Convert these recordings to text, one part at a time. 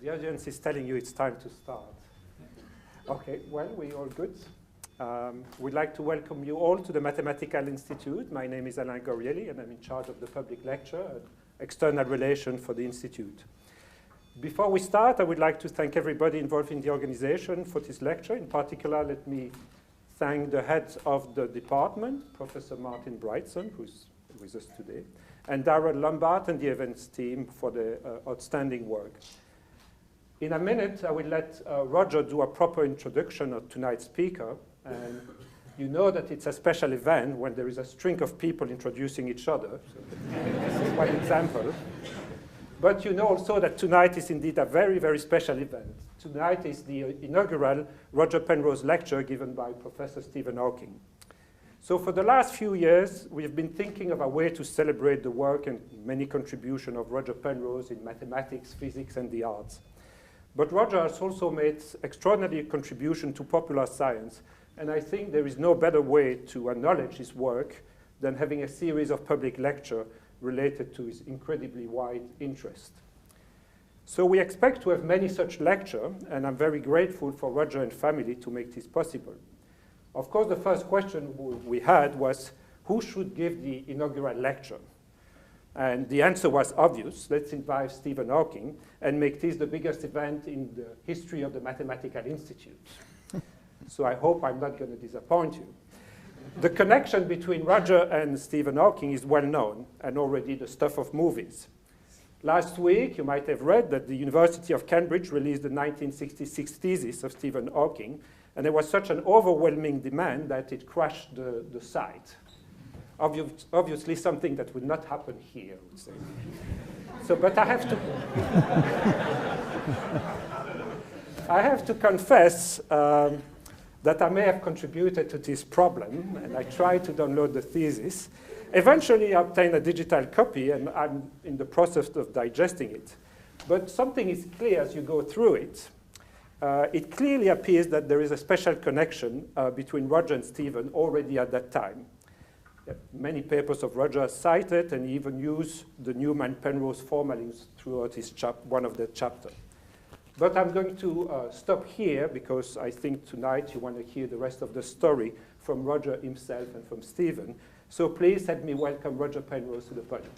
The audience is telling you it's time to start. Okay, well, we're all good. We'd like to welcome you all to the Mathematical Institute. My name is Alain Gorielli, and I'm in charge of the public lecture and external relations for the Institute. Before we start, I would like to thank everybody involved in the organization for this lecture. In particular, let me thank the head of the department, Professor Martin Brightson, who's with us today, and Darren Lombard and the events team for the outstanding work. In a minute, I will let Roger do a proper introduction of tonight's speaker. And you know that it's a special event when there is a string of people introducing each other. So this is one example. But you know also that tonight is indeed a very, very special event. Tonight is the inaugural Roger Penrose lecture given by Professor Stephen Hawking. So for the last few years, we've been thinking of a way to celebrate the work and many contributions of Roger Penrose in mathematics, physics, and the arts. But Roger has also made extraordinary contribution to popular science, and I think there is no better way to acknowledge his work than having a series of public lectures related to his incredibly wide interest. So we expect to have many such lectures, and I'm very grateful for Roger and family to make this possible. Of course, the first question we had was, who should give the inaugural lecture? And the answer was obvious. Let's invite Stephen Hawking and make this the biggest event in the history of the Mathematical Institute. So I hope I'm not going to disappoint you. The connection between Roger and Stephen Hawking is well known and already the stuff of movies. Last week, you might have read that the University of Cambridge released the 1966 thesis of Stephen Hawking, and there was such an overwhelming demand that it crashed the site. Obviously something that would not happen here, I would say. So, but I have to confess that I may have contributed to this problem, and I tried to download the thesis. Eventually, I obtained a digital copy, and I'm in the process of digesting it. But something is clear as you go through it. It clearly appears that there is a special connection between Roger and Stephen already at that time. Many papers of Roger are cited, and he even used the Newman-Penrose formulas throughout his one of the chapters. But I'm going to stop here because I think tonight you want to hear the rest of the story from Roger himself and from Stephen. So please help me welcome Roger Penrose to the podium.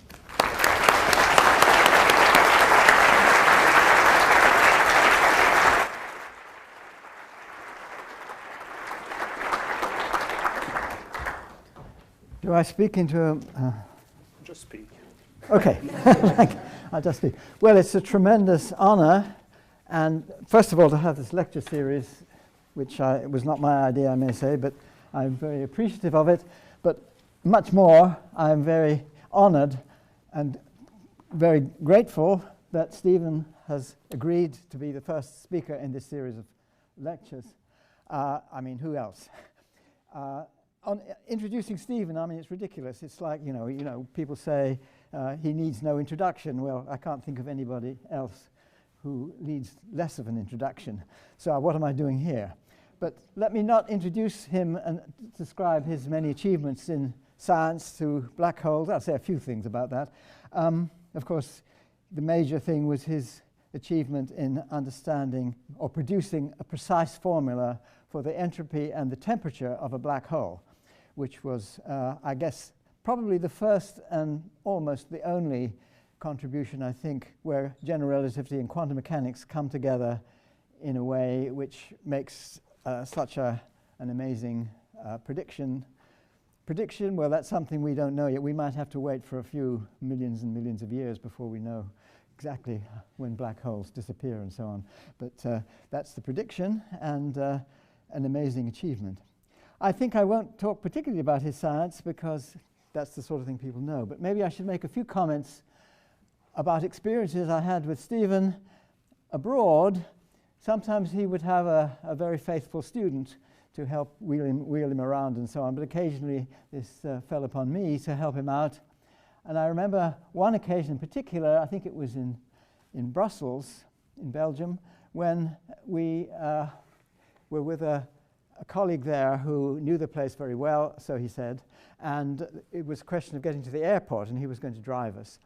Do I speak into a... Just speak. Okay, I'll just speak. Well, it's a tremendous honor, and first of all, to have this lecture series, which was not my idea, I may say, but I'm very appreciative of it. But much more, I'm very honored and very grateful that Stephen has agreed to be the first speaker in this series of lectures. I mean, who else? On introducing Stephen, I mean, it's ridiculous. It's like, you know, people say he needs no introduction. Well, I can't think of anybody else who needs less of an introduction. So what am I doing here? But let me not introduce him and describe his many achievements in science to black holes. I'll say a few things about that. Of course, the major thing was his achievement in understanding or producing a precise formula for the entropy and the temperature of a black hole, which was, I guess, probably the first and almost the only contribution, I think, where general relativity and quantum mechanics come together in a way which makes such an amazing prediction. Prediction, well, that's something we don't know yet. We might have to wait for a few millions and millions of years before we know exactly when black holes disappear and so on. But that's the prediction, and an amazing achievement. I think I won't talk particularly about his science because that's the sort of thing people know, but maybe I should make a few comments about experiences I had with Stephen abroad. Sometimes he would have a very faithful student to help wheel him around and so on, but occasionally this fell upon me to help him out. And I remember one occasion in particular, I think it was in Brussels, in Belgium, when we were with a colleague there who knew the place very well, so he said, and it was a question of getting to the airport, and he was going to drive us.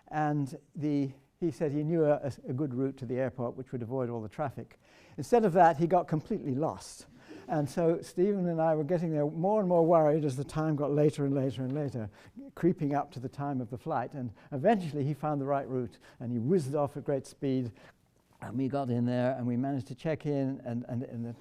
And the he said he knew a good route to the airport which would avoid all the traffic. Instead of that, he got completely lost. And so Stephen and I were getting there more and more worried as the time got later and later and later, creeping up to the time of the flight. And eventually he found the right route, and he whizzed off at great speed. And we got in there, and we managed to check in, and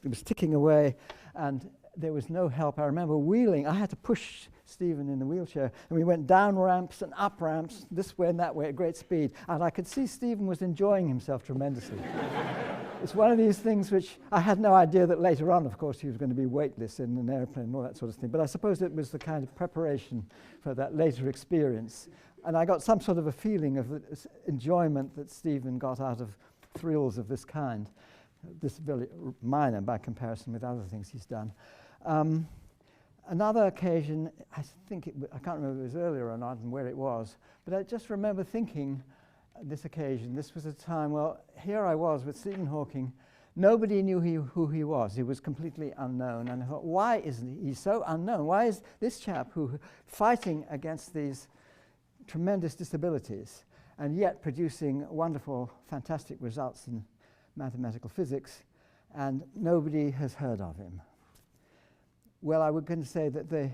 it was ticking away, and there was no help. I remember wheeling. I had to push Stephen in the wheelchair, and we went down ramps and up ramps, this way and that way at great speed. And I could see Stephen was enjoying himself tremendously. It's one of these things which I had no idea that later on, of course, he was going to be weightless in an airplane and all that sort of thing. But I suppose it was the kind of preparation for that later experience. And I got some sort of a feeling of the enjoyment that Stephen got out of thrills of this kind. This is very minor by comparison with other things he's done. Another occasion, I can't remember if it was earlier or not and where it was, but I just remember thinking this occasion, this was a time, well, here I was with Stephen Hawking. Nobody knew who he was. He was completely unknown. And I thought, why isn't he so unknown? Why is this chap who fighting against these tremendous disabilities and yet producing wonderful, fantastic results in mathematical physics, and nobody has heard of him? Well, I was going to say that the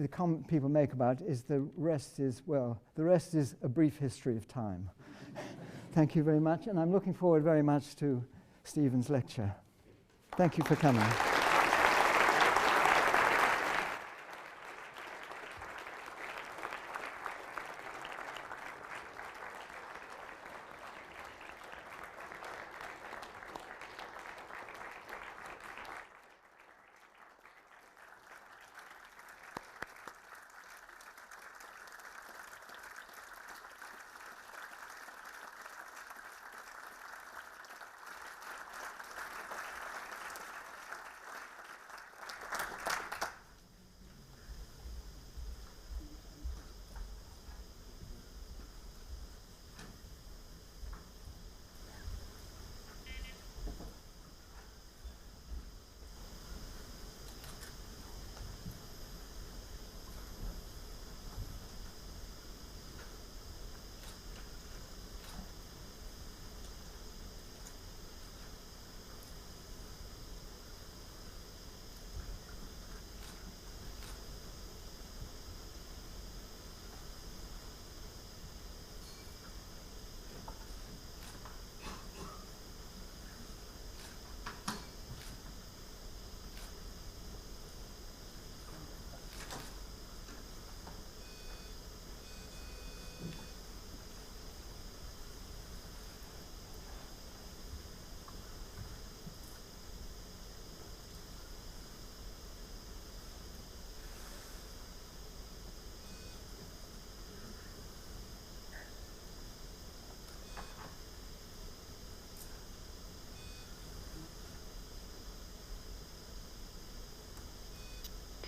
comment people make about it is the rest is a brief history of time. Thank you very much, and I'm looking forward very much to Stephen's lecture. Thank you for coming.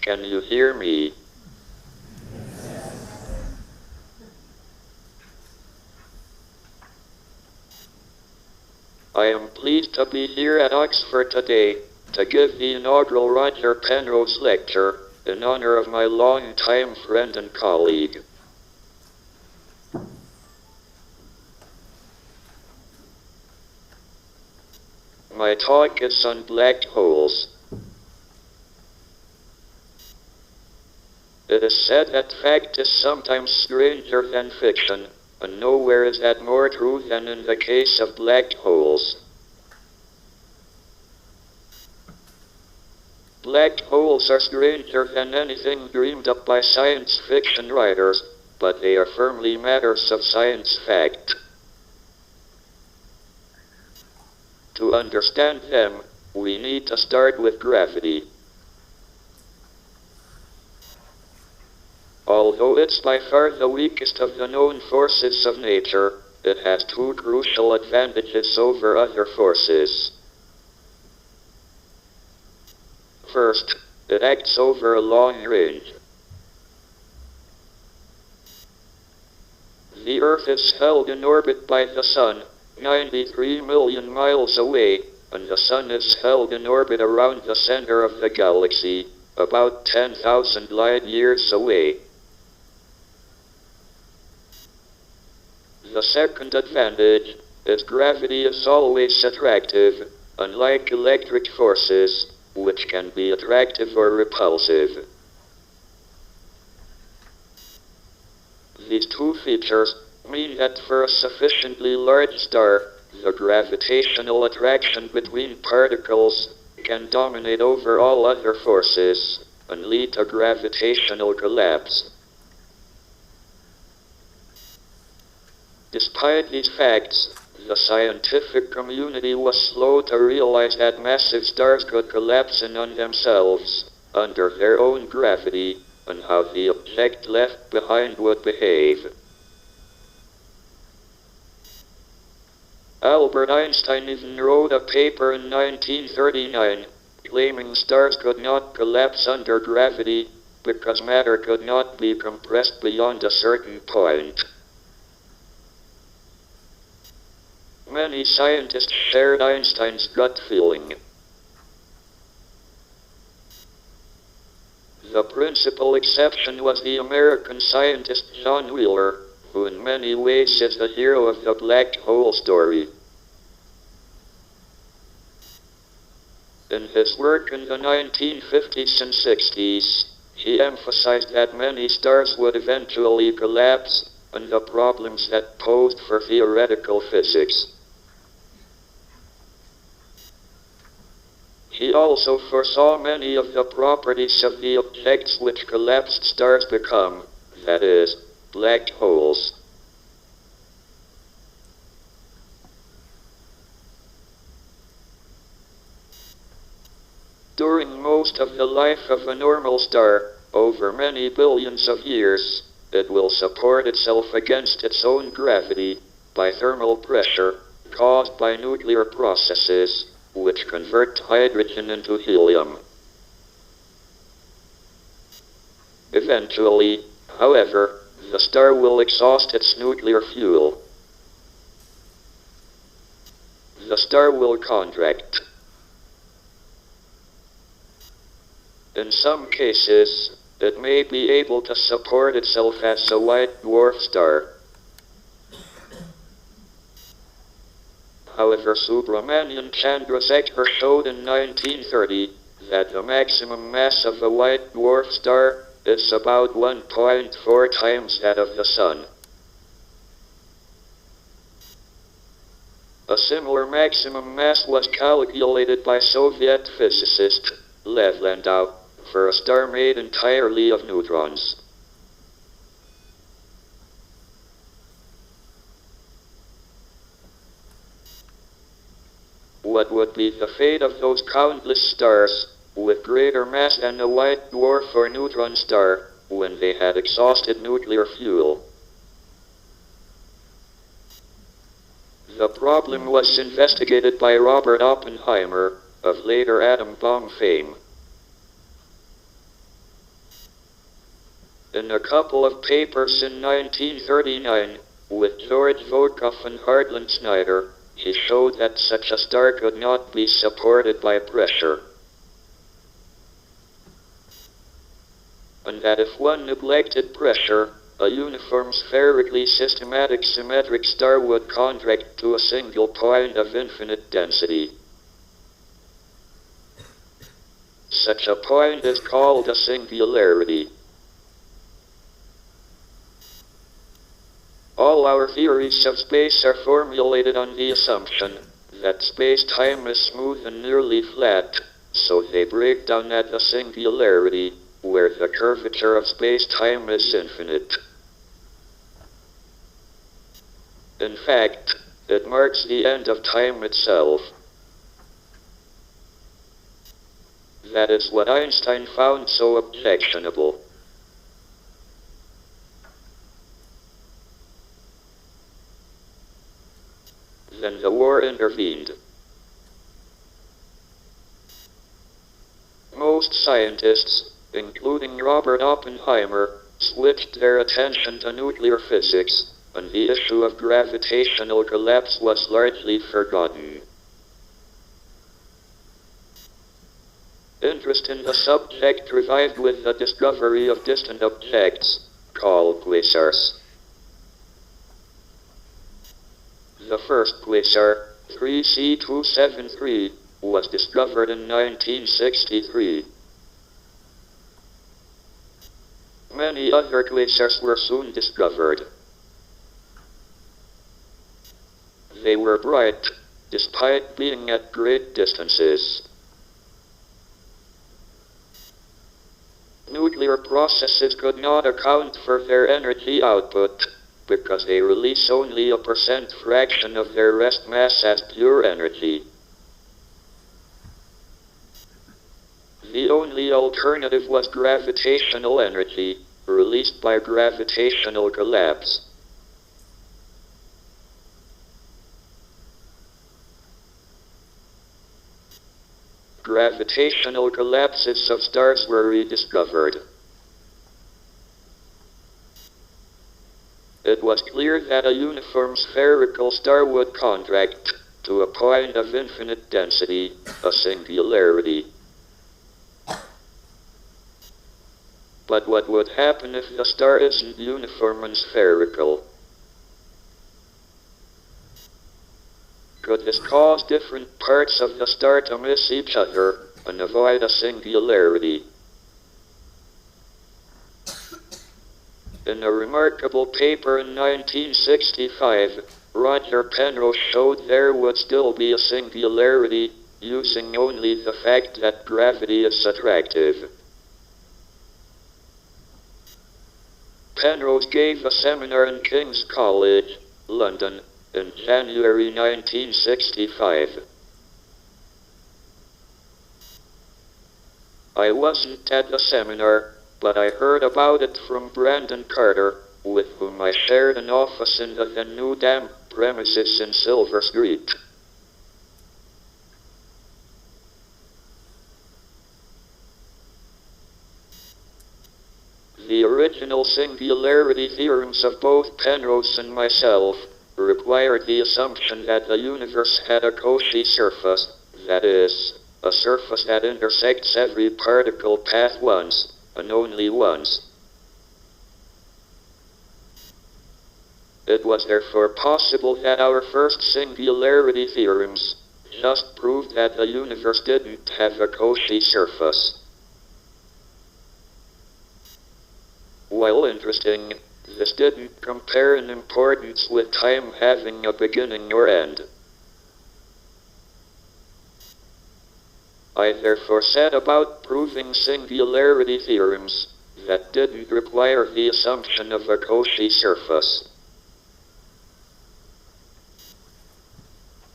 Can you hear me? I am pleased to be here at Oxford today to give the inaugural Roger Penrose Lecture in honor of my long-time friend and colleague. My talk is on black holes. It is said that fact is sometimes stranger than fiction, and nowhere is that more true than in the case of black holes. Black holes are stranger than anything dreamed up by science fiction writers, but they are firmly matters of science fact. To understand them, we need to start with gravity. Although it's by far the weakest of the known forces of nature, it has two crucial advantages over other forces. First, it acts over a long range. The Earth is held in orbit by the Sun, 93 million miles away, and the Sun is held in orbit around the center of the galaxy, about 10,000 light years away. The second advantage is gravity is always attractive, unlike electric forces, which can be attractive or repulsive. These two features mean that for a sufficiently large star, the gravitational attraction between particles can dominate over all other forces and lead to gravitational collapse. Despite these facts, the scientific community was slow to realize that massive stars could collapse in on themselves, under their own gravity, and how the object left behind would behave. Albert Einstein even wrote a paper in 1939 claiming stars could not collapse under gravity because matter could not be compressed beyond a certain point. Many scientists shared Einstein's gut feeling. The principal exception was the American scientist John Wheeler, who in many ways is the hero of the black hole story. In his work in the 1950s and 60s, he emphasized that many stars would eventually collapse, and the problems that posed for theoretical physics. He also foresaw many of the properties of the objects which collapsed stars become, that is, black holes. During most of the life of a normal star, over many billions of years, it will support itself against its own gravity by thermal pressure caused by nuclear processes, which convert hydrogen into helium. Eventually, however, the star will exhaust its nuclear fuel. The star will contract. In some cases, it may be able to support itself as a white dwarf star. However, Subramanian Chandrasekhar showed in 1930 that the maximum mass of a white dwarf star is about 1.4 times that of the Sun. A similar maximum mass was calculated by Soviet physicist Lev Landau for a star made entirely of neutrons. What would be the fate of those countless stars, with greater mass than a white dwarf or neutron star, when they had exhausted nuclear fuel? The problem was investigated by Robert Oppenheimer, of later atom bomb fame. In a couple of papers in 1939, with George Volkoff and Hartland Snyder, he showed that such a star could not be supported by pressure, and that if one neglected pressure, a uniform spherically systematic symmetric star would contract to a single point of infinite density. Such a point is called a singularity. All our theories of space are formulated on the assumption that space-time is smooth and nearly flat, so they break down at the singularity, where the curvature of space-time is infinite. In fact, it marks the end of time itself. That is what Einstein found so objectionable. Then the war intervened. Most scientists, including Robert Oppenheimer, switched their attention to nuclear physics, and the issue of gravitational collapse was largely forgotten. Interest in the subject revived with the discovery of distant objects, called quasars. The first quasar, 3C273, was discovered in 1963. Many other quasars were soon discovered. They were bright, despite being at great distances. Nuclear processes could not account for their energy output, because they release only a percent fraction of their rest mass as pure energy. The only alternative was gravitational energy, released by gravitational collapse. Gravitational collapses of stars were rediscovered. It was clear that a uniform spherical star would contract to a point of infinite density, a singularity. But what would happen if the star isn't uniform and spherical? Could this cause different parts of the star to miss each other and avoid a singularity? In a remarkable paper in 1965, Roger Penrose showed there would still be a singularity, using only the fact that gravity is attractive. Penrose gave a seminar in King's College, London, in January 1965. I wasn't at the seminar, but I heard about it from Brandon Carter, with whom I shared an office in the then New Dam premises in Silver Street. The original singularity theorems of both Penrose and myself required the assumption that the universe had a Cauchy surface, that is, a surface that intersects every particle path once, and only once. It was therefore possible that our first singularity theorems just proved that the universe didn't have a Cauchy surface. While interesting, this didn't compare in importance with time having a beginning or end. I therefore set about proving singularity theorems that didn't require the assumption of a Cauchy surface.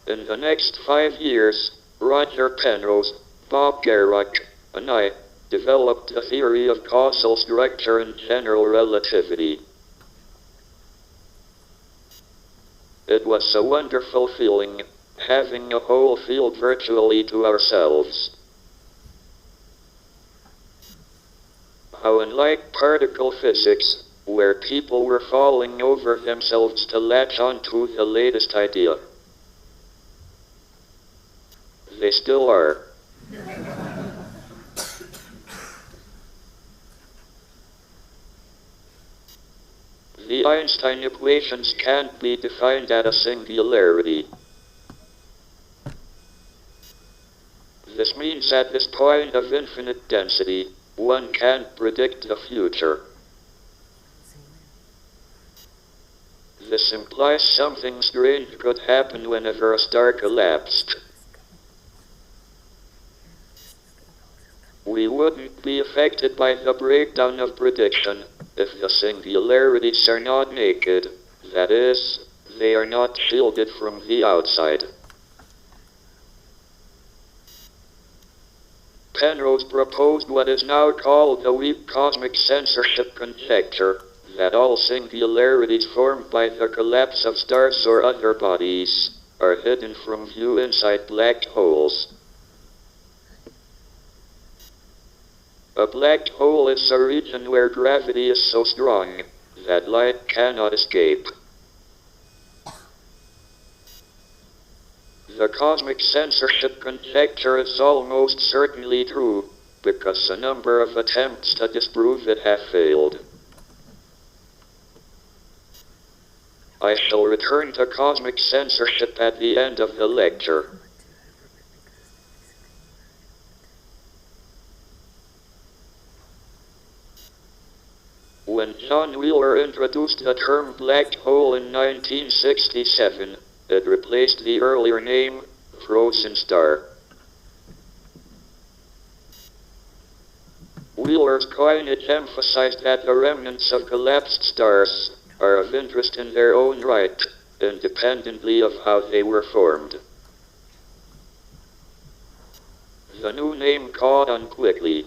In the next 5 years, Roger Penrose, Bob Garrick, and I developed a theory of causal structure and general relativity. It was a wonderful feeling, having a whole field virtually to ourselves. How unlike particle physics, where people were falling over themselves to latch onto the latest idea. They still are. The Einstein equations can't be defined at a singularity. This means at this point of infinite density, one can't predict the future. This implies something strange could happen whenever a star collapsed. We wouldn't be affected by the breakdown of prediction if the singularities are not naked, that is, they are not shielded from the outside. Penrose proposed what is now called the weak cosmic censorship conjecture, that all singularities formed by the collapse of stars or other bodies are hidden from view inside black holes. A black hole is a region where gravity is so strong that light cannot escape. The cosmic censorship conjecture is almost certainly true, because a number of attempts to disprove it have failed. I shall return to cosmic censorship at the end of the lecture. When John Wheeler introduced the term black hole in 1967, it replaced the earlier name, frozen star. Wheeler's coinage emphasized that the remnants of collapsed stars are of interest in their own right, independently of how they were formed. The new name caught on quickly.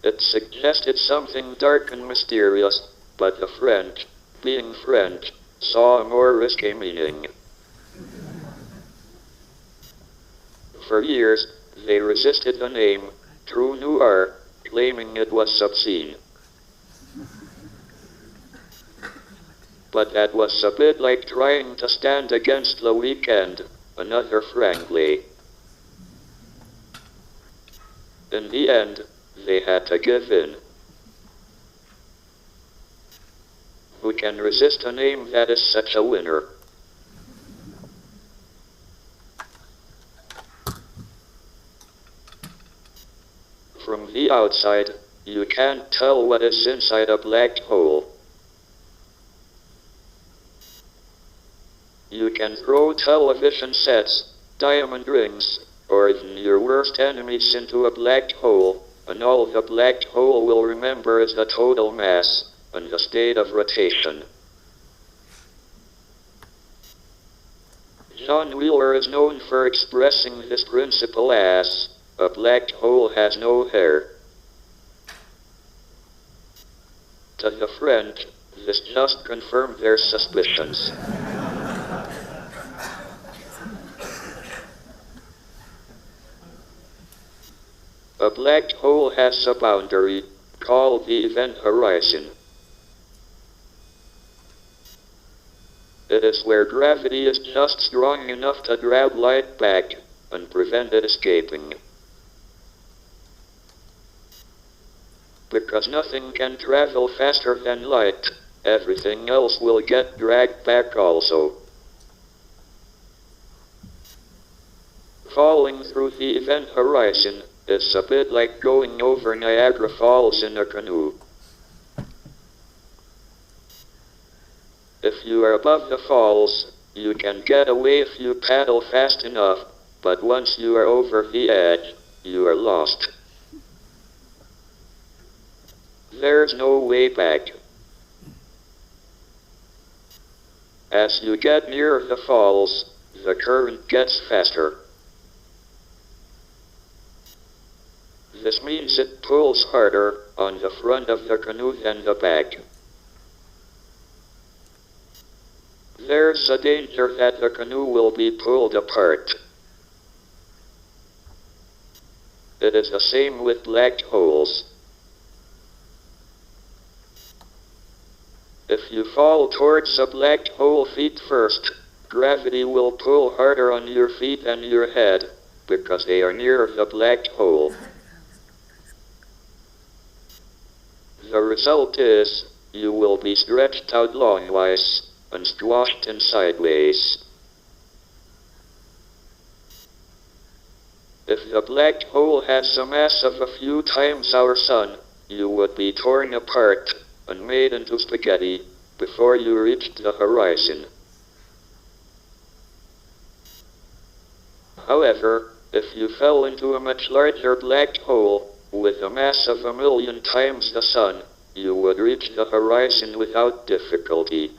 It suggested something dark and mysterious, but the French, being French, saw a more risky meaning. For years, they resisted the name, True Noir, claiming it was obscene. But that was a bit like trying to stand against The Weeknd, another Frankly. In the end, they had to give in. Who can resist a name that is such a winner? From the outside, you can't tell what is inside a black hole. You can throw television sets, diamond rings, or even your worst enemies into a black hole, and all the black hole will remember is the total mass, and the state of rotation. John Wheeler is known for expressing this principle as, a black hole has no hair. To the French, this just confirmed their suspicions. A black hole has a boundary, called the event horizon. It is where gravity is just strong enough to grab light back and prevent it escaping. Because nothing can travel faster than light, everything else will get dragged back also. Falling through the event horizon is a bit like going over Niagara Falls in a canoe. If you are above the falls, you can get away if you paddle fast enough, but once you are over the edge, you are lost. There's no way back. As you get near the falls, the current gets faster. This means it pulls harder on the front of the canoe than the back. There's a danger that the canoe will be pulled apart. It is the same with black holes. If you fall towards a black hole feet first, gravity will pull harder on your feet and your head, because they are near the black hole. The result is, you will be stretched out longwise and squashed in sideways. If the black hole has a mass of a few times our sun, you would be torn apart and made into spaghetti before you reached the horizon. However, if you fell into a much larger black hole, with a mass of 1,000,000 times the sun, you would reach the horizon without difficulty.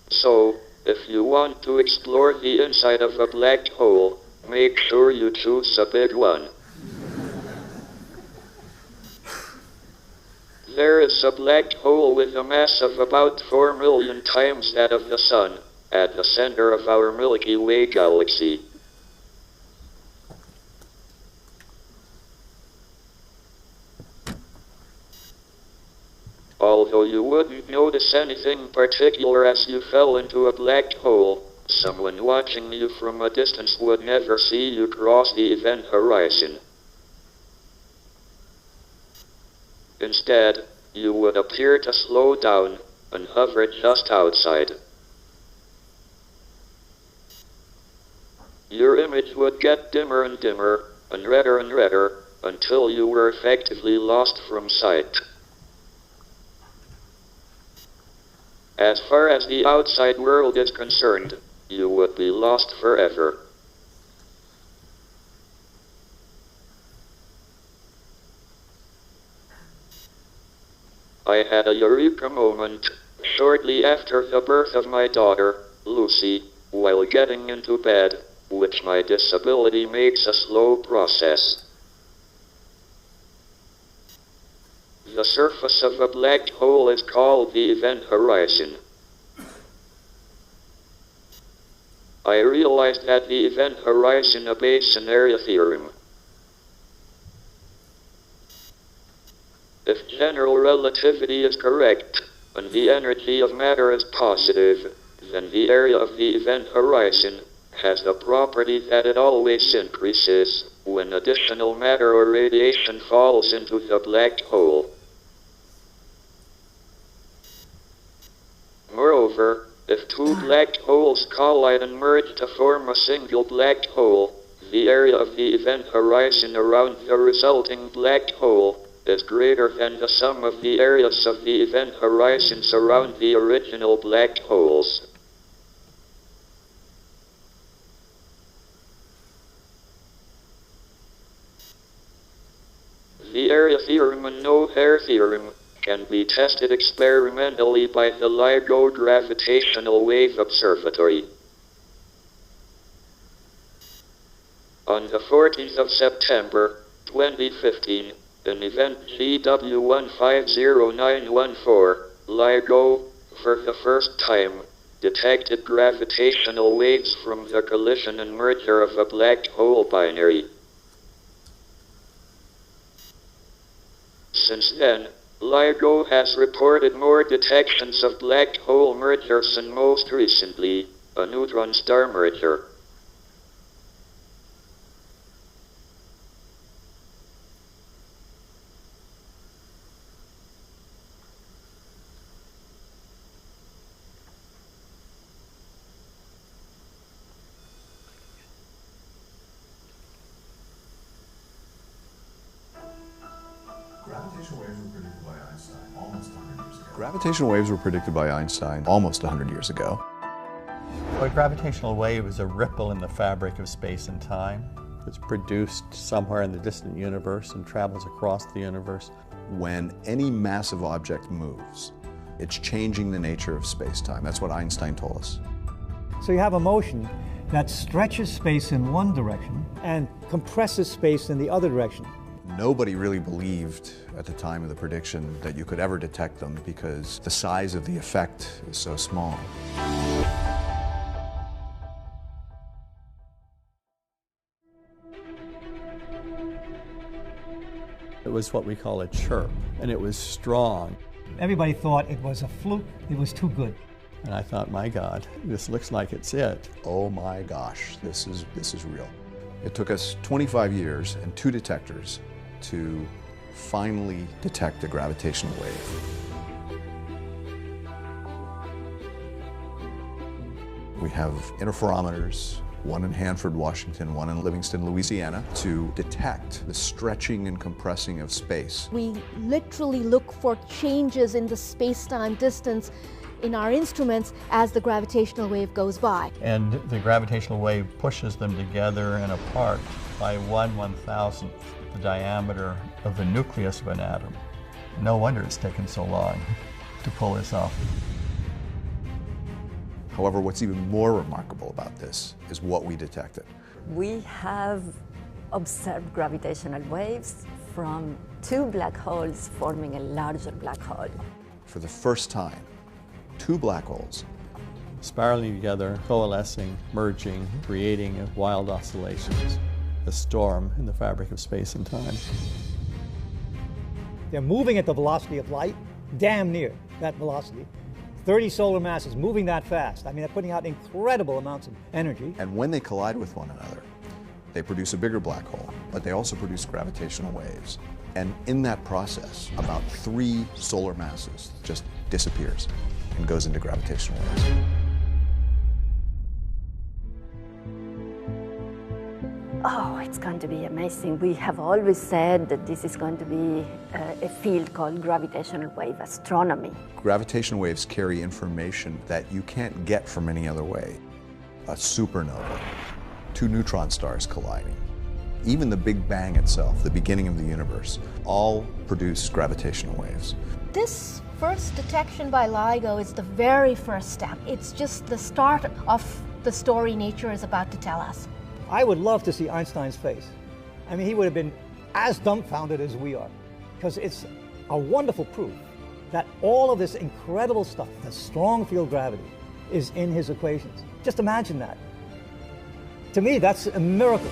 So, if you want to explore the inside of a black hole, make sure you choose a big one. There is a black hole with a mass of about 4,000,000 times that of the sun, at the center of our Milky Way galaxy. Although you wouldn't notice anything particular as you fell into a black hole, someone watching you from a distance would never see you cross the event horizon. Instead, you would appear to slow down and hover just outside. Your image would get dimmer and dimmer, and redder, until you were effectively lost from sight. As far as the outside world is concerned, you would be lost forever. I had a eureka moment shortly after the birth of my daughter, Lucy, while getting into bed, which my disability makes a slow process. The surface of a black hole is called the event horizon. I realized that the event horizon obeys an area theorem. If general relativity is correct, and the energy of matter is positive, then the area of the event horizon has the property that it always increases when additional matter or radiation falls into the black hole. Moreover, if two black holes collide and merge to form a single black hole, the area of the event horizon around the resulting black hole is greater than the sum of the areas of the event horizons around the original black holes. The area theorem and no-hair theorem can be tested experimentally by the LIGO Gravitational Wave Observatory. On the 14th of September, 2015, in event GW150914, LIGO, for the first time, detected gravitational waves from the collision and merger of a black hole binary. Since then, LIGO has reported more detections of black hole mergers and most recently, a neutron-star merger. Gravitational waves were predicted by Einstein almost 100 years ago. Well, a gravitational wave is a ripple in the fabric of space and time. It's produced somewhere in the distant universe and travels across the universe. When any massive object moves, it's changing the nature of space-time. That's what Einstein told us. So you have a motion that stretches space in one direction and compresses space in the other direction. Nobody really believed at the time of the prediction that you could ever detect them because the size of the effect is so small. It was what we call a chirp, and it was strong. Everybody thought it was a fluke, it was too good. And I thought, my God, this looks like it's it. Oh my gosh, this is real. It took us 25 years and 2 detectors to finally detect a gravitational wave. We have interferometers, one in Hanford, Washington, one in Livingston, Louisiana, to detect the stretching and compressing of space. We literally look for changes in the space-time distance in our instruments as the gravitational wave goes by. And the gravitational wave pushes them together and apart by 1/1000th the diameter of the nucleus of an atom. No wonder it's taken so long to pull this off. However, what's even more remarkable about this is what we detected. We have observed gravitational waves from 2 black holes forming a larger black hole. For the first time, 2 black holes Spiraling together, coalescing, merging, creating wild oscillations. A storm in the fabric of space and time. They're moving at the velocity of light, damn near that velocity. 30 solar masses moving that fast. I mean, they're putting out incredible amounts of energy. And when they collide with one another, they produce a bigger black hole, but they also produce gravitational waves. And in that process, about 3 solar masses just disappears and goes into gravitational waves. Oh, it's going to be amazing. We have always said that this is going to be a field called gravitational wave astronomy. Gravitational waves carry information that you can't get from any other way. A supernova, 2 neutron stars colliding, even the Big Bang itself, the beginning of the universe, all produce gravitational waves. This first detection by LIGO is the very first step. It's just the start of the story nature is about to tell us. I would love to see Einstein's face. I mean, he would have been as dumbfounded as we are, because it's a wonderful proof that all of this incredible stuff, the strong field gravity, is in his equations. Just imagine that. To me, that's a miracle.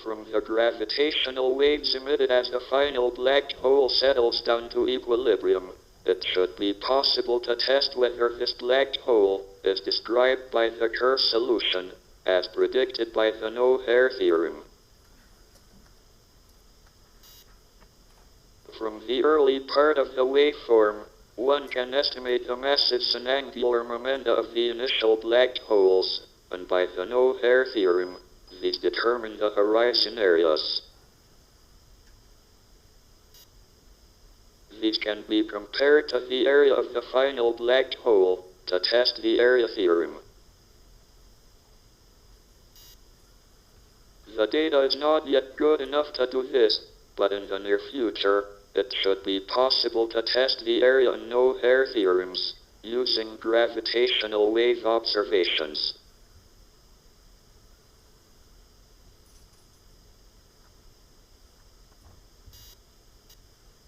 From the gravitational waves emitted as the final black hole settles down to equilibrium, it should be possible to test whether this black hole is described by the Kerr solution, as predicted by the no-hair theorem. From the early part of the waveform, one can estimate the masses and angular momenta of the initial black holes, and by the no-hair theorem, these determine the horizon areas. These can be compared to the area of the final black hole to test the area theorem. The data is not yet good enough to do this, but in the near future, it should be possible to test the area and no-hair theorems using gravitational wave observations.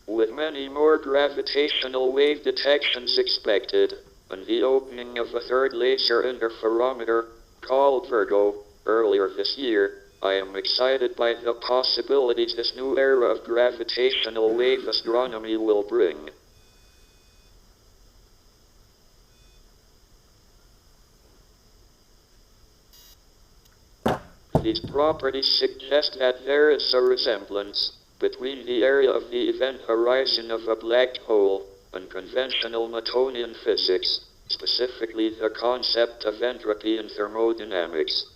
With many more gravitational wave detections expected, and the opening of a third laser interferometer, called Virgo, earlier this year, I am excited by the possibilities this new era of gravitational wave astronomy will bring. These properties suggest that there is a resemblance between the area of the event horizon of a black hole and conventional Newtonian physics, specifically the concept of entropy in thermodynamics.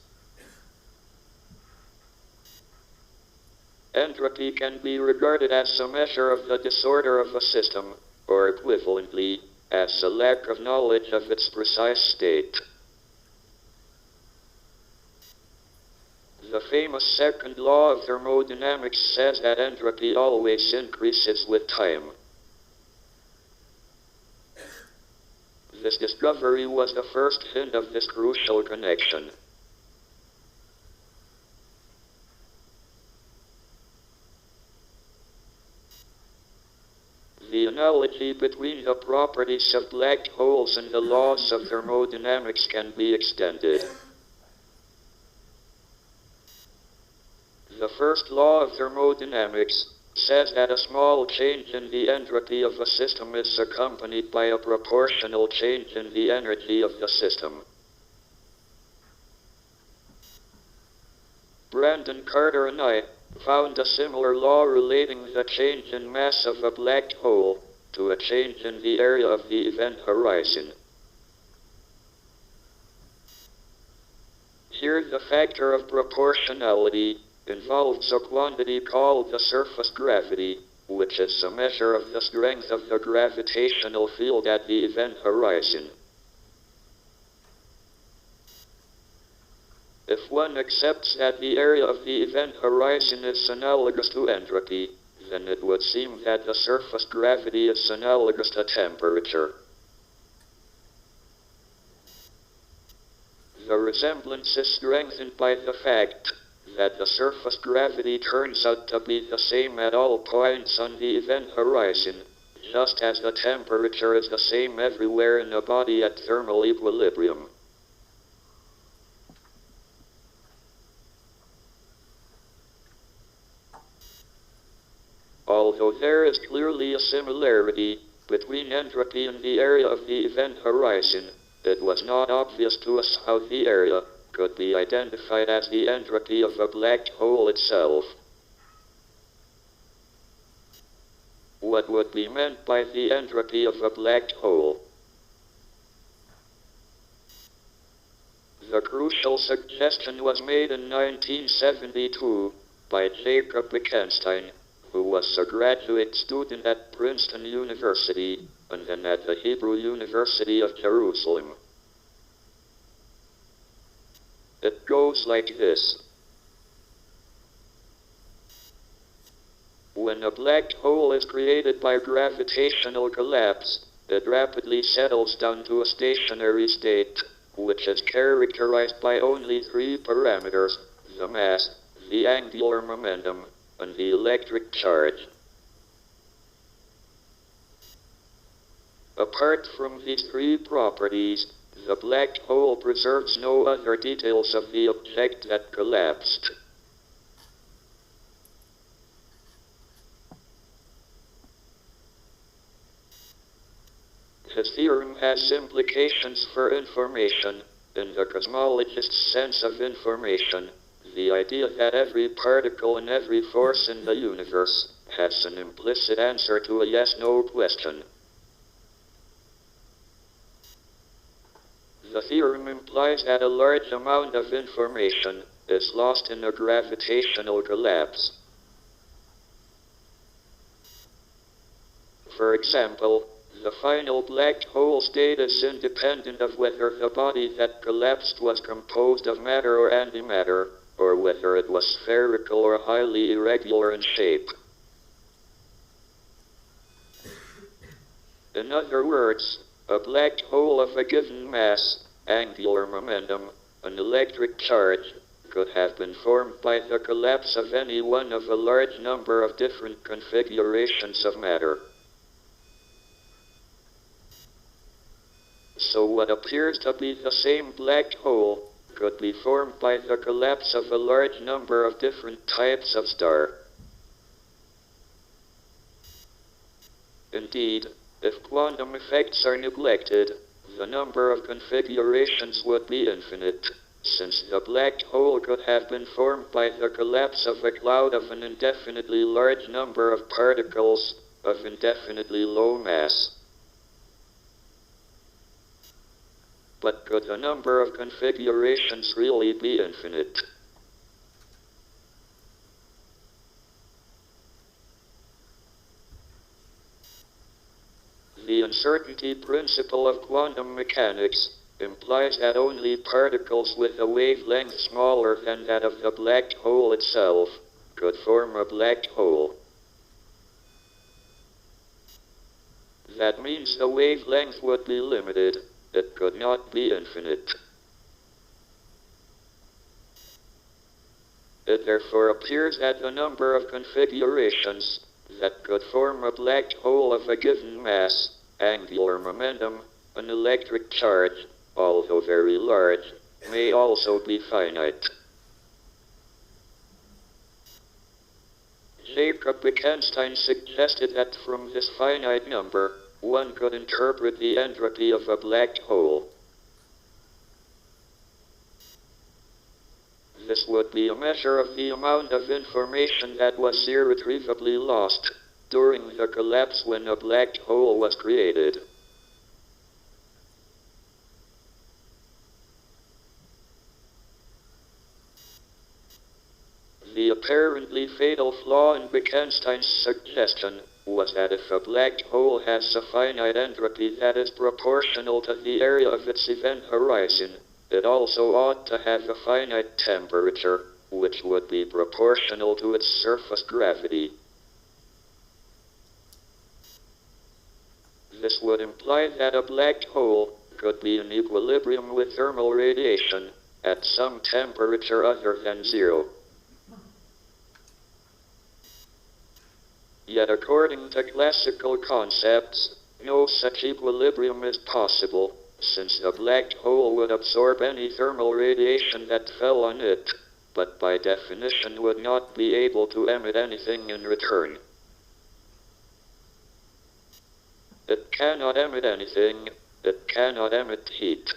Entropy can be regarded as a measure of the disorder of a system, or equivalently, as a lack of knowledge of its precise state. The famous second law of thermodynamics says that entropy always increases with time. This discovery was the first hint of this crucial connection. The analogy between the properties of black holes and the laws of thermodynamics can be extended. The first law of thermodynamics says that a small change in the entropy of a system is accompanied by a proportional change in the energy of the system. Brandon Carter and I found a similar law relating the change in mass of a black hole to a change in the area of the event horizon. Here the factor of proportionality involves a quantity called the surface gravity, which is a measure of the strength of the gravitational field at the event horizon. If one accepts that the area of the event horizon is analogous to entropy, then it would seem that the surface gravity is analogous to temperature. The resemblance is strengthened by the fact that the surface gravity turns out to be the same at all points on the event horizon, just as the temperature is the same everywhere in a body at thermal equilibrium. Although there is clearly a similarity, between entropy and the area of the event horizon, it was not obvious to us how the area could be identified as the entropy of a black hole itself. What would be meant by the entropy of a black hole? The crucial suggestion was made in 1972 by Jacob Bekenstein, who was a graduate student at Princeton University and then at the Hebrew University of Jerusalem. It goes like this. When a black hole is created by gravitational collapse, it rapidly settles down to a stationary state, which is characterized by only three parameters: the mass, the angular momentum, and the electric charge. Apart from these three properties, the black hole preserves no other details of the object that collapsed. The theorem has implications for information. In the cosmologist's sense of information, the idea that every particle and every force in the universe has an implicit answer to a yes-no question. The theorem implies that a large amount of information is lost in a gravitational collapse. For example, the final black hole state is independent of whether the body that collapsed was composed of matter or antimatter, or whether it was spherical or highly irregular in shape. In other words, a black hole of a given mass, angular momentum, and electric charge could have been formed by the collapse of any one of a large number of different configurations of matter. So what appears to be the same black hole could be formed by the collapse of a large number of different types of star. Indeed, if quantum effects are neglected, the number of configurations would be infinite, since the black hole could have been formed by the collapse of a cloud of an indefinitely large number of particles of indefinitely low mass. But could the number of configurations really be infinite? The uncertainty principle of quantum mechanics implies that only particles with a wavelength smaller than that of the black hole itself could form a black hole. That means the wavelength would be limited. It could not be infinite. It therefore appears that the number of configurations that could form a black hole of a given mass, angular momentum, and electric charge, although very large, may also be finite. Jacob Bekenstein suggested that from this finite number, one could interpret the entropy of a black hole. This would be a measure of the amount of information that was irretrievably lost during the collapse when a black hole was created. The apparently fatal flaw in Bekenstein's suggestion was that if a black hole has a finite entropy that is proportional to the area of its event horizon, it also ought to have a finite temperature, which would be proportional to its surface gravity. This would imply that a black hole could be in equilibrium with thermal radiation at some temperature other than zero. Yet according to classical concepts, no such equilibrium is possible, since a black hole would absorb any thermal radiation that fell on it, but by definition would not be able to emit anything in return. It cannot emit anything. It cannot emit heat.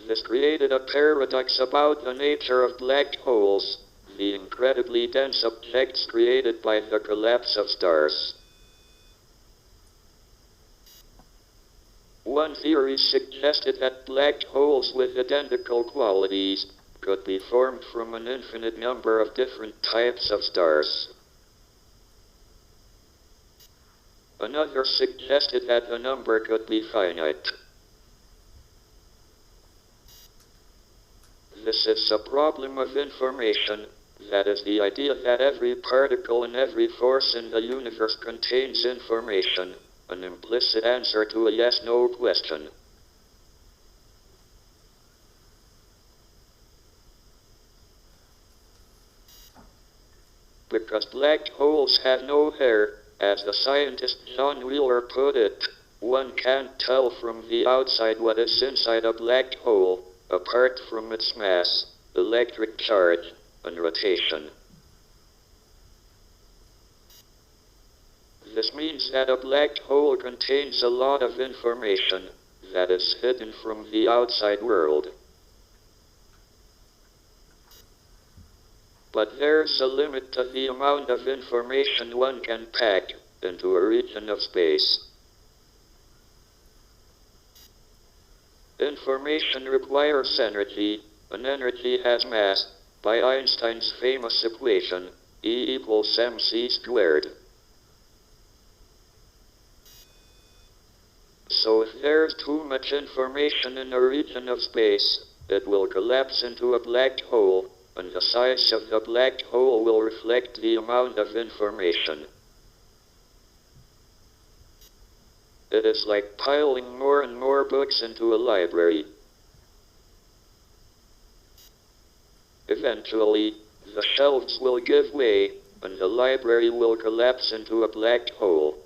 This created a paradox about the nature of black holes, the incredibly dense objects created by the collapse of stars. One theory suggested that black holes with identical qualities could be formed from an infinite number of different types of stars. Another suggested that the number could be finite. This is a problem of information, that is the idea that every particle and every force in the universe contains information, an implicit answer to a yes-no question. Because black holes have no hair, as the scientist John Wheeler put it, one can't tell from the outside what is inside a black hole, apart from its mass, electric charge, and rotation. This means that a black hole contains a lot of information that is hidden from the outside world. But there's a limit to the amount of information one can pack into a region of space. Information requires energy, and energy has mass, by Einstein's famous equation, E equals mc squared. So if there's too much information in a region of space, it will collapse into a black hole, and the size of the black hole will reflect the amount of information. It is like piling more and more books into a library. Eventually, the shelves will give way, and the library will collapse into a black hole.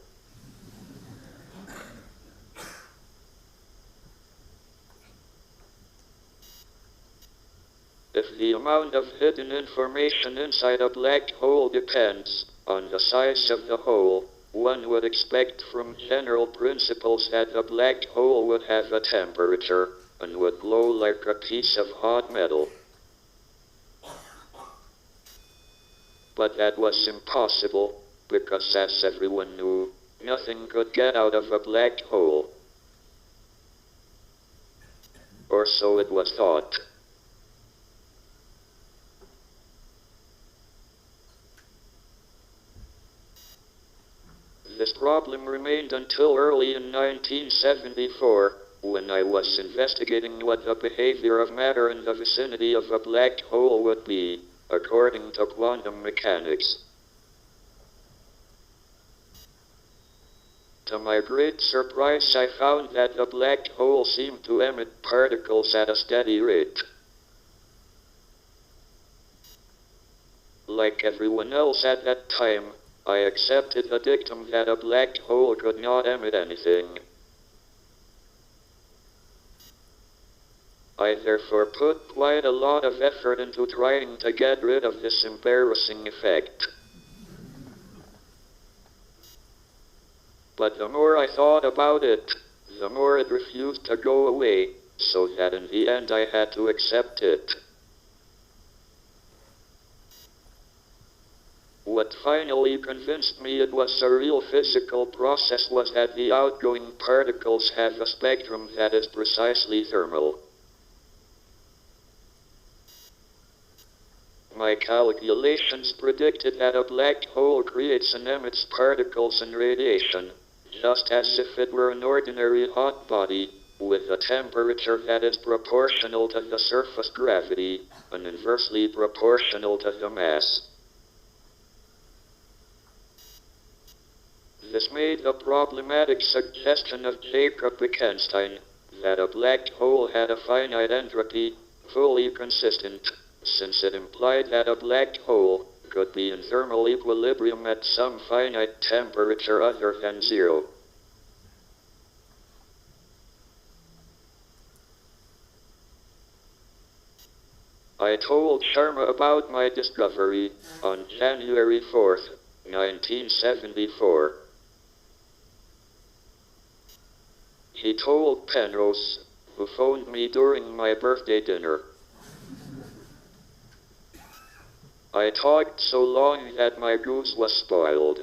If the amount of hidden information inside a black hole depends on the size of the hole, one would expect from general principles that the black hole would have a temperature and would glow like a piece of hot metal. But that was impossible, because as everyone knew, nothing could get out of a black hole. Or so it was thought. This problem remained until early in 1974, when I was investigating what the behavior of matter in the vicinity of a black hole would be, according to quantum mechanics. To my great surprise, I found that the black hole seemed to emit particles at a steady rate. Like everyone else at that time, I accepted the dictum that a black hole could not emit anything. I therefore put quite a lot of effort into trying to get rid of this embarrassing effect. But the more I thought about it, the more it refused to go away, so that in the end I had to accept it. What finally convinced me it was a real physical process was that the outgoing particles have a spectrum that is precisely thermal. My calculations predicted that a black hole creates and emits particles and radiation, just as if it were an ordinary hot body, with a temperature that is proportional to the surface gravity, and inversely proportional to the mass. This made the problematic suggestion of Jacob Bekenstein, that a black hole had a finite entropy, fully consistent, since it implied that a black hole could be in thermal equilibrium at some finite temperature other than zero. I told Sharma about my discovery on January 4th, 1974. He told Penrose, who phoned me during my birthday dinner. I talked so long that my goose was spoiled.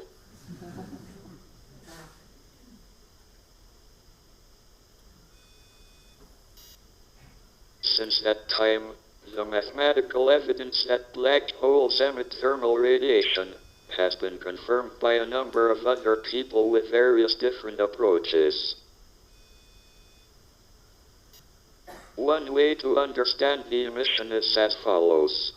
Since that time, the mathematical evidence that black holes emit thermal radiation has been confirmed by a number of other people with various different approaches. One way to understand the emission is as follows.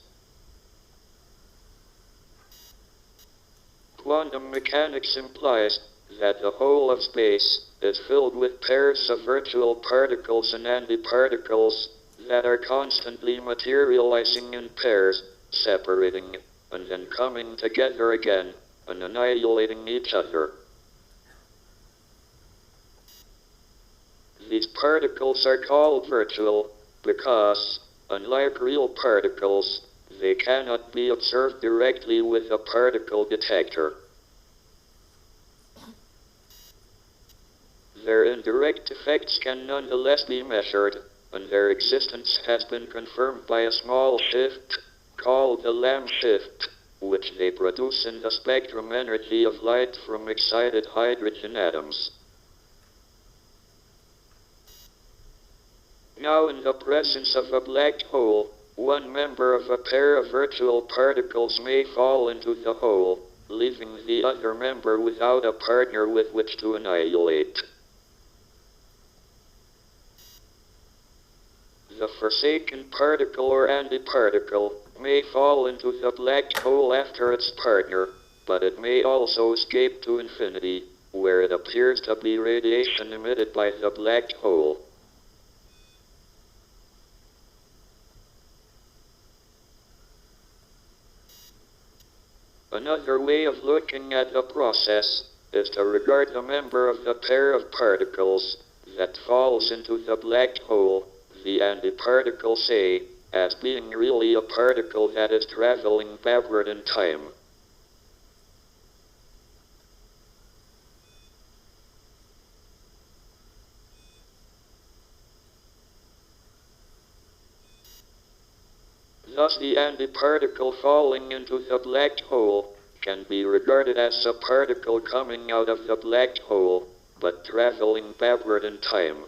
Quantum mechanics implies that the whole of space is filled with pairs of virtual particles and antiparticles that are constantly materializing in pairs, separating, and then coming together again, and annihilating each other. These particles are called virtual because, unlike real particles, they cannot be observed directly with a particle detector. Their indirect effects can nonetheless be measured, and their existence has been confirmed by a small shift, called the Lamb shift, which they produce in the spectrum energy of light from excited hydrogen atoms. Now, in the presence of a black hole, one member of a pair of virtual particles may fall into the hole, leaving the other member without a partner with which to annihilate. The forsaken particle or antiparticle may fall into the black hole after its partner, but it may also escape to infinity, where it appears to be radiation emitted by the black hole. Another way of looking at the process is to regard the member of the pair of particles that falls into the black hole, the antiparticle, say, as being really a particle that is traveling backward in time. Thus, the antiparticle falling into the black hole can be regarded as a particle coming out of the black hole, but traveling backward in time.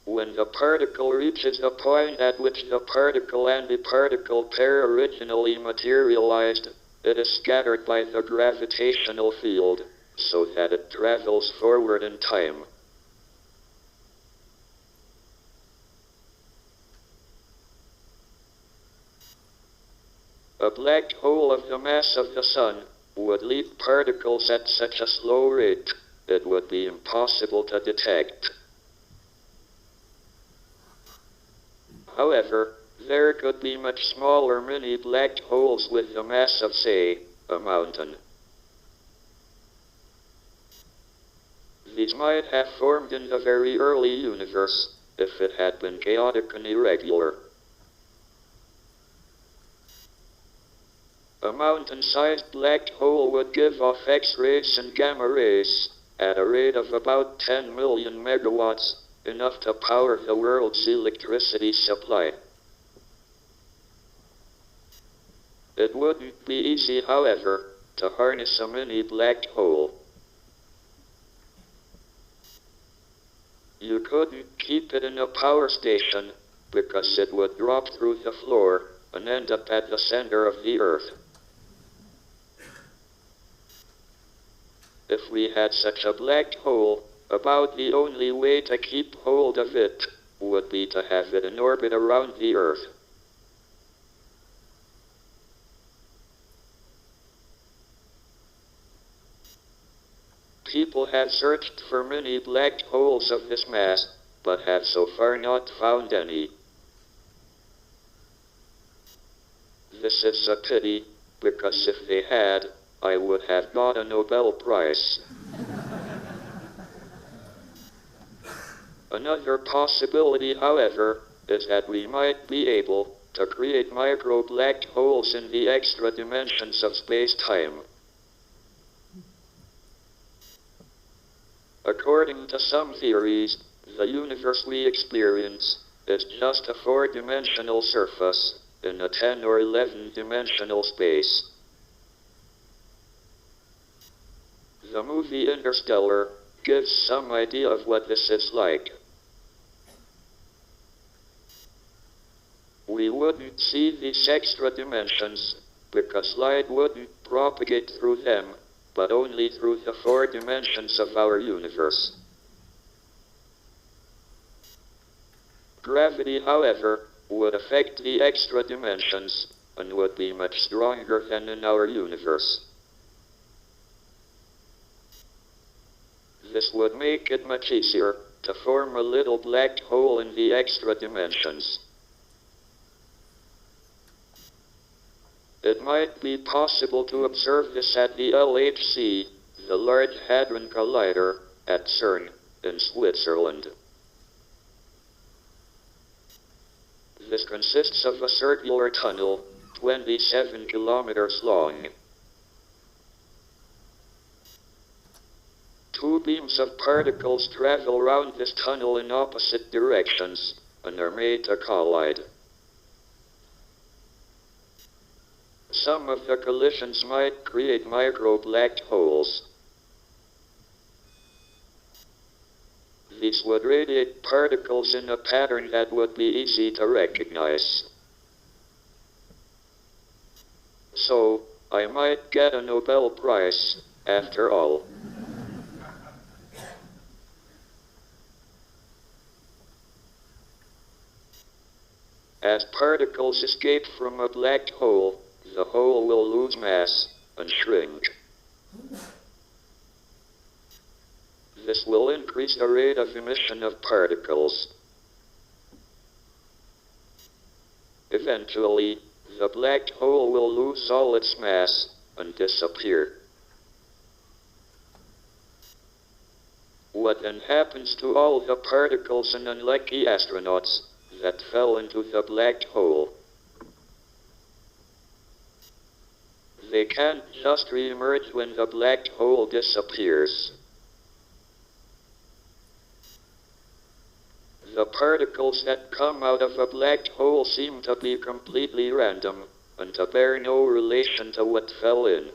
When the particle reaches the point at which the particle-antiparticle pair originally materialized, it is scattered by the gravitational field, so that it travels forward in time. A black hole of the mass of the Sun would leak particles at such a slow rate, it would be impossible to detect. However, there could be much smaller mini black holes with the mass of, say, a mountain. These might have formed in the very early universe, if it had been chaotic and irregular. A mountain-sized black hole would give off X-rays and gamma rays at a rate of about 10 million megawatts, enough to power the world's electricity supply. It wouldn't be easy, however, to harness a mini black hole. You couldn't keep it in a power station, because it would drop through the floor and end up at the center of the Earth. If we had such a black hole, about the only way to keep hold of it would be to have it in orbit around the Earth. People have searched for many black holes of this mass, but have so far not found any. This is a pity, because if they had, I would have got a Nobel Prize. Another possibility, however, is that we might be able to create micro black holes in the extra dimensions of space-time. According to some theories, the universe we experience is just a 4-dimensional surface in a 10 or 11-dimensional space. The movie Interstellar gives some idea of what this is like. We wouldn't see these extra dimensions because light wouldn't propagate through them, but only through the 4 dimensions of our universe. Gravity, however, would affect the extra dimensions and would be much stronger than in our universe. This would make it much easier to form a little black hole in the extra dimensions. It might be possible to observe this at the LHC, the Large Hadron Collider, at CERN, in Switzerland. This consists of a circular tunnel, 27 kilometers long. 2 beams of particles travel around this tunnel in opposite directions and are made to collide. Some of the collisions might create micro black holes. These would radiate particles in a pattern that would be easy to recognize. So, I might get a Nobel Prize, after all. As particles escape from a black hole, the hole will lose mass and shrink. This will increase the rate of emission of particles. Eventually, the black hole will lose all its mass and disappear. What then happens to all the particles and unlucky astronauts that fell into the black hole? They can't just re-emerge when the black hole disappears. The particles that come out of a black hole seem to be completely random and to bear no relation to what fell in.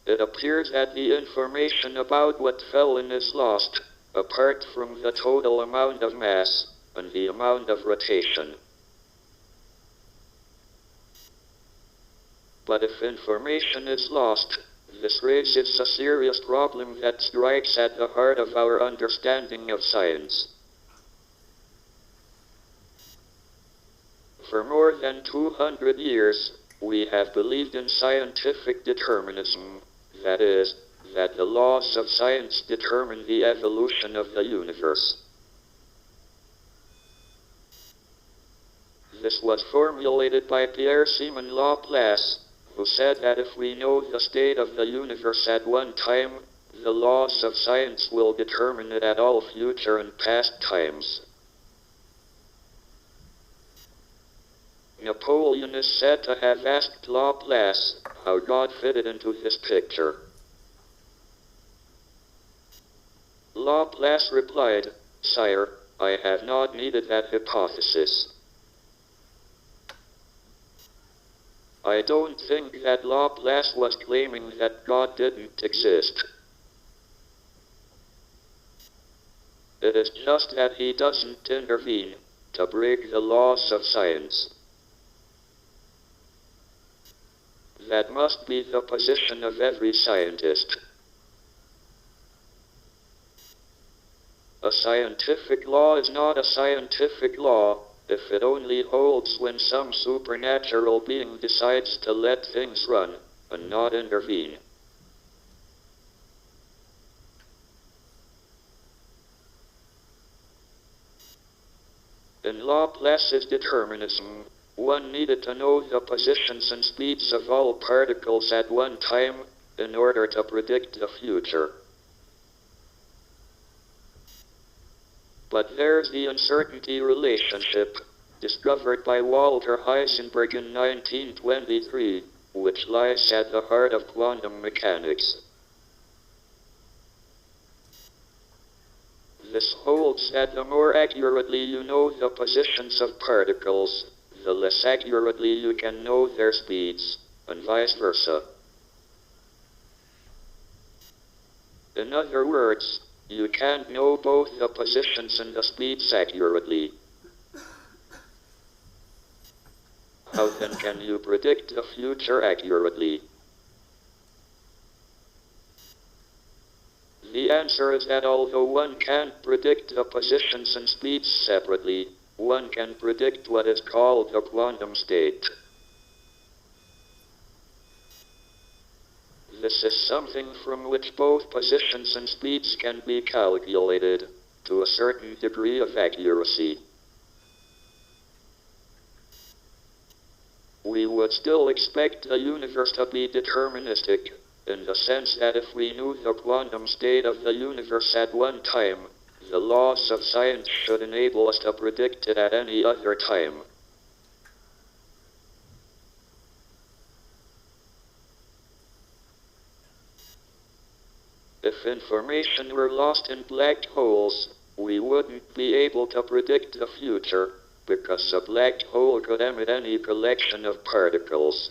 It appears that the information about what fell in is lost, apart from the total amount of mass and the amount of rotation. But if information is lost, this raises a serious problem that strikes at the heart of our understanding of science. For more than 200 years, we have believed in scientific determinism, that is, that the laws of science determine the evolution of the universe. This was formulated by Pierre-Simon Laplace, who said that if we know the state of the universe at one time, the laws of science will determine it at all future and past times. Napoleon is said to have asked Laplace how God fitted into this picture. Laplace replied, "Sire, I have not needed that hypothesis." I don't think that Laplace was claiming that God didn't exist. It is just that he doesn't intervene to break the laws of science. That must be the position of every scientist. A scientific law is not a scientific law if it only holds when some supernatural being decides to let things run and not intervene. In Laplace's determinism, one needed to know the positions and speeds of all particles at one time in order to predict the future. But there's the uncertainty relationship, discovered by Walter Heisenberg in 1923, which lies at the heart of quantum mechanics. This holds that the more accurately you know the positions of particles, the less accurately you can know their speeds, and vice versa. In other words, you can't know both the positions and the speeds accurately. How then can you predict the future accurately? The answer is that although one can't predict the positions and speeds separately, one can predict what is called the quantum state. This is something from which both positions and speeds can be calculated, to a certain degree of accuracy. We would still expect the universe to be deterministic, in the sense that if we knew the quantum state of the universe at one time, the laws of science should enable us to predict it at any other time. If information were lost in black holes, we wouldn't be able to predict the future, because a black hole could emit any collection of particles.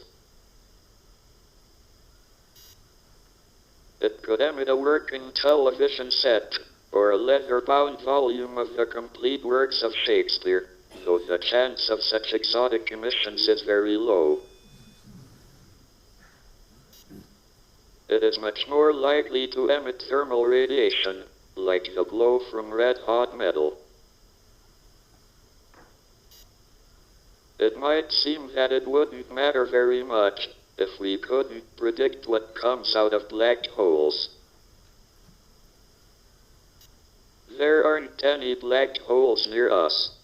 It could emit a working television set, or a leather-bound volume of the complete works of Shakespeare, though the chance of such exotic emissions is very low. It is much more likely to emit thermal radiation, like the glow from red-hot metal. It might seem that it wouldn't matter very much if we couldn't predict what comes out of black holes. There aren't any black holes near us.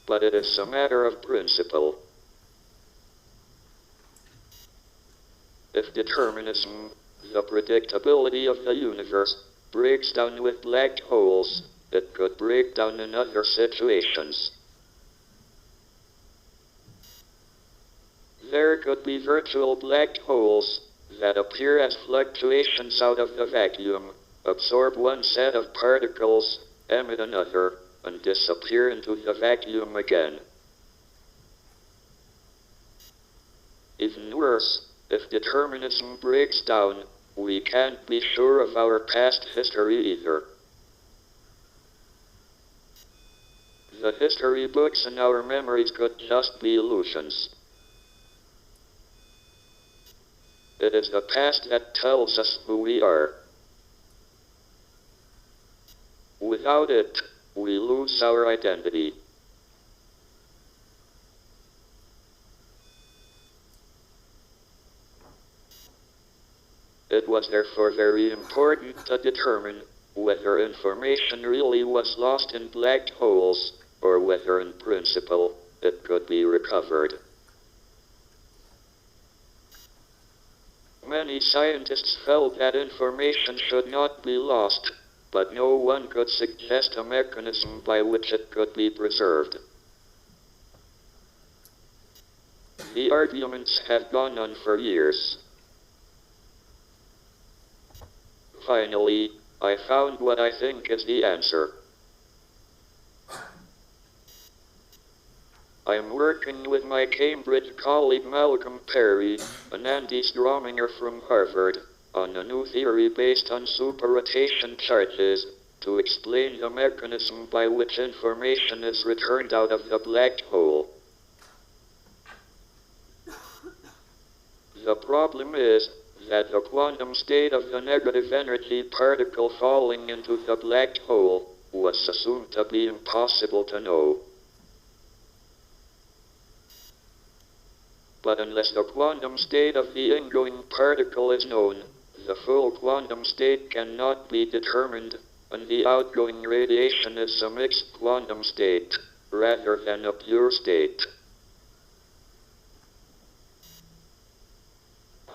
But it is a matter of principle. If determinism, the predictability of the universe, breaks down with black holes, it could break down in other situations. There could be virtual black holes that appear as fluctuations out of the vacuum, absorb one set of particles, emit another, and disappear into the vacuum again. Even worse, if determinism breaks down, we can't be sure of our past history either. The history books in our memories could just be illusions. It is the past that tells us who we are. Without it, we lose our identity. It was therefore very important to determine whether information really was lost in black holes, or whether in principle it could be recovered. Many scientists felt that information should not be lost, but no one could suggest a mechanism by which it could be preserved. The arguments have gone on for years. Finally, I found what I think is the answer. I am working with my Cambridge colleague Malcolm Perry and Andy Strominger from Harvard on a new theory based on superrotation charges to explain the mechanism by which information is returned out of the black hole. The problem is that the quantum state of the negative energy particle falling into the black hole was assumed to be impossible to know. But unless the quantum state of the ingoing particle is known, the full quantum state cannot be determined, and the outgoing radiation is a mixed quantum state, rather than a pure state.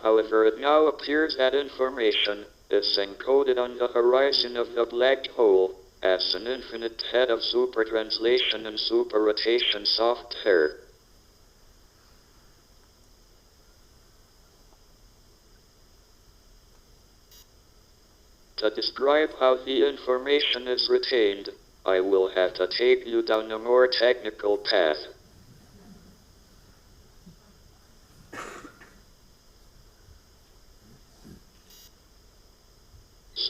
However, it now appears that information, is encoded on the horizon of the black hole as an infinite head of supertranslation and superrotation software. To describe how the information is retained, I will have to take you down a more technical path.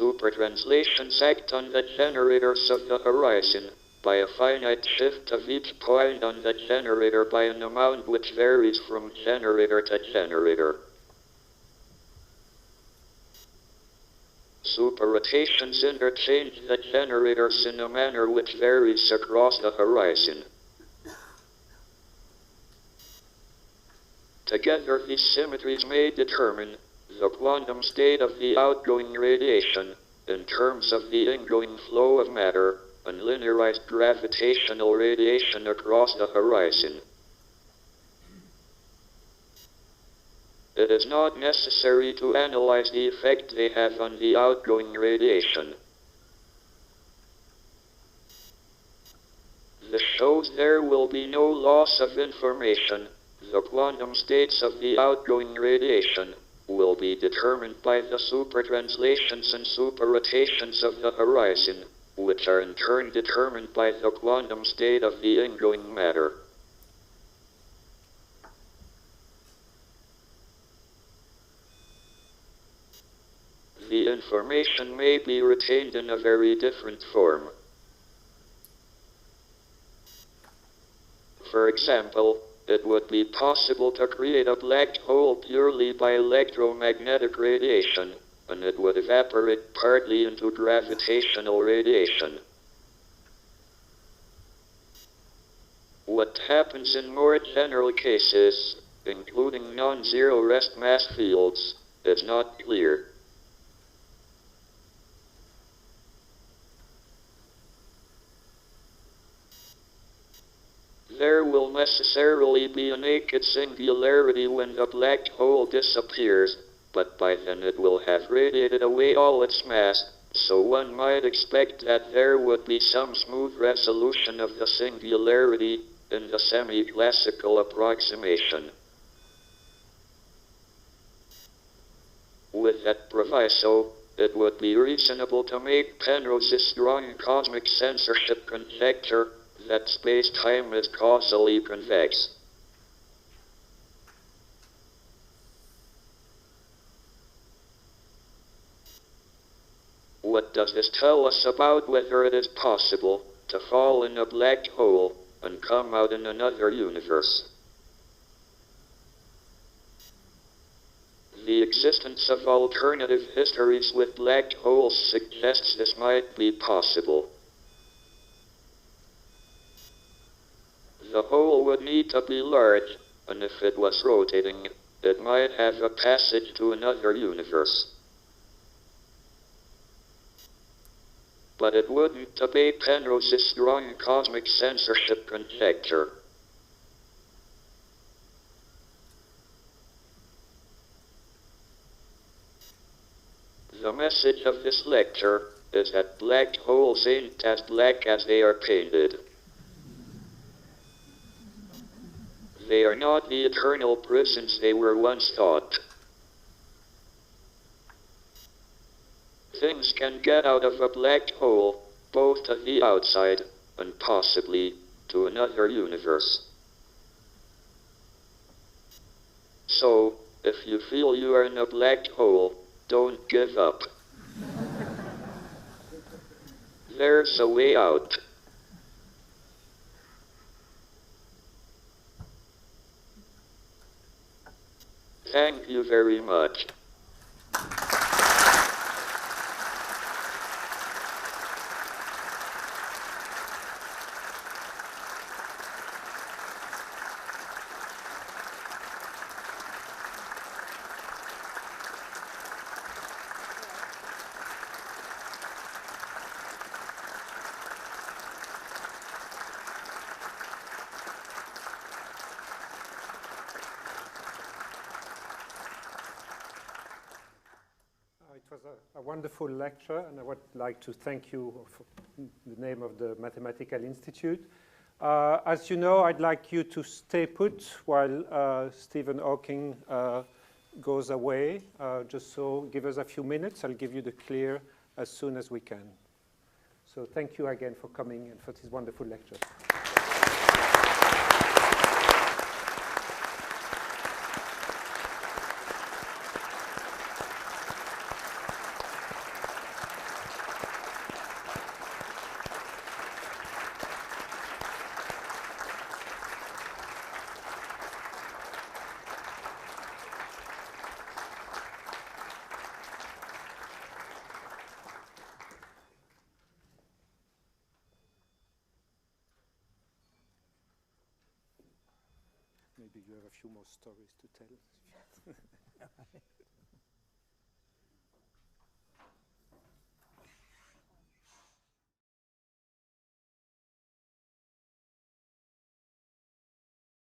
Supertranslations act on the generators of the horizon by a finite shift of each point on the generator by an amount which varies from generator to generator. Superrotations interchange the generators in a manner which varies across the horizon. Together, these symmetries may determine the quantum state of the outgoing radiation in terms of the ingoing flow of matter and linearized gravitational radiation across the horizon. It is not necessary to analyze the effect they have on the outgoing radiation. This shows there will be no loss of information. The quantum states of the outgoing radiation will be determined by the supertranslations and superrotations of the horizon, which are in turn determined by the quantum state of the ingoing matter. The information may be retained in a very different form. For example, it would be possible to create a black hole purely by electromagnetic radiation, and it would evaporate partly into gravitational radiation. What happens in more general cases, including non-zero rest mass fields, is not clear. There will necessarily be a naked singularity when the black hole disappears, but by then it will have radiated away all its mass, so one might expect that there would be some smooth resolution of the singularity in the semi-classical approximation. With that proviso, it would be reasonable to make Penrose's strong cosmic censorship conjecture that space-time is causally convex. What does this tell us about whether it is possible to fall in a black hole and come out in another universe? The existence of alternative histories with black holes suggests this might be possible. The hole would need to be large, and if it was rotating, it might have a passage to another universe. But it wouldn't obey Penrose's strong cosmic censorship conjecture. The message of this lecture is that black holes ain't as black as they are painted. They are not the eternal prisons they were once thought. Things can get out of a black hole, both to the outside, and possibly to another universe. So, if you feel you are in a black hole, don't give up. There's a way out. Thank you very much. a wonderful lecture, and I would like to thank you for the name of the Mathematical Institute. As you know, I'd like you to stay put while Stephen Hawking goes away. Just so give us a few minutes. I'll give you the clear as soon as we can. So thank you again for coming and for this wonderful lecture. Maybe you have a few more stories to tell.